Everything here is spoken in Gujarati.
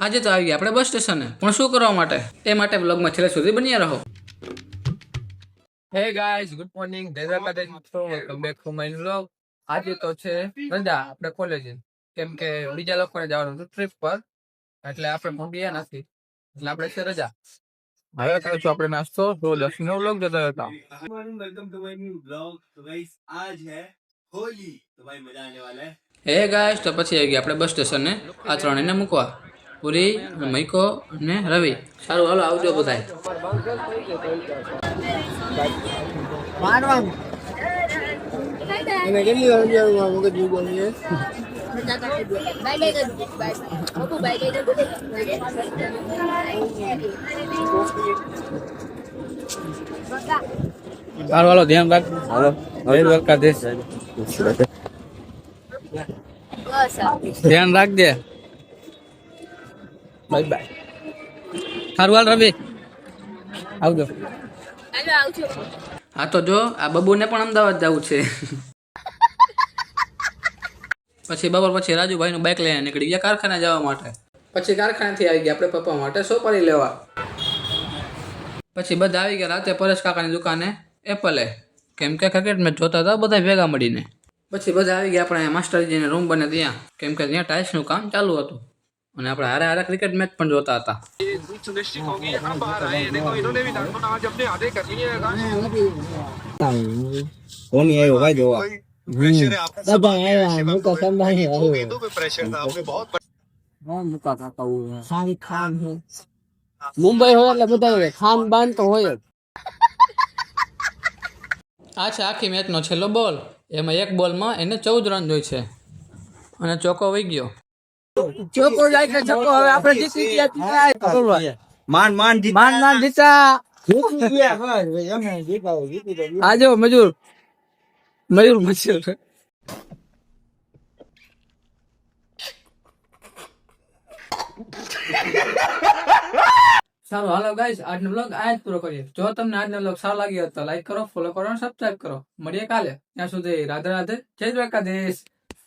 આજે તો આવી ગયા આપણે બસ સ્ટેશને, પણ શું કરવા માટે એ માટે વ્લોગમાં છેલ્લે સુધી બન્યા રહો. Hey guys, good morning. જય દ્વારકાધીશ મિત્રો, welcome back to my vlog. આજે તો છે રજા આપણે કોલેજ, કેમ કે બીજા લોકોને જવાનું હતું ટ્રીપ પર, એટલે આપણે પણ ગયા નથી, એટલે આપણે છે રજા. હવે કરું છું આપણે નાસ્તો. તો 10 નો વ્લોગ જતા હતા. Welcome to my new blog. तो गाइस आज है होली, तो भाई मजा आने वाला है। હે ગાઈસ, તો પછી આવી ગયા આપણે બસ સ્ટેશને આ ત્રણેયને મૂકવા. પુરી, મૈકો અને રવિ. સારું, હાલો આવજો બધાય. હાલો હાલો, ધ્યાન રાખ. હાલો, હવે દ્વારકાધીશ. ધ્યાન રાખજે. Bye bye. સારું હાલ રવિ, આવજો. હા તો જો, આ બબુને પણ અમદાવાદ જવું છે. પછી બપોર પછી રાજુભાઈનું બાઇક લઈને નીકળી ગયા કારખાને જવા માટે. પછી કારખાનેથી આવી ગયા આપણે પપ્પા માટે સોપારી લેવા. પછી બધા આવી ગયા રાતે પરેશ કાકાની દુકાને એપલે, કેમ કે ક્રિકેટ મેચ જોતા હતા બધા ભેગા મળીને. પછી બધા આવી ગયા આપણે માસ્ટરજીને રૂમ બને ત્યાં, કેમ કે ત્યાં ટાઇલ્સનું કામ ચાલુ હતું અને આપણે હારે હારે ક્રિકેટ મેચ પણ જોતા હતા. કોની આવ્યો ભાઈ જોવા મુંબઈ હોય એટલે બધા ખાન બાન તો હોય જ. આ છે આખી મેચનો છેલ્લો બોલ. એમાં એક બોલમાં એને 14 રન જોઈ છે અને ચોકો વહી ગયો. ચોકો જાય કે ચોકો, હવે આપણે જીતી ગયા. માન માન માન માન જીતા. આજો મજૂર મયુર મજૂર. સારું હાલો ગાઈસ, આજનો વ્લોગ આ જ પૂરો કરીએ. જો તમને આજનો વ્લોગ સારો લાગ્યો તો લાઈક કરો, ફોલો કરો અને સબસ્ક્રાઇબ કરો. મળીએ કાલે. ત્યાં સુધી રાધે રાધે, જય દ્વારકાધીશ.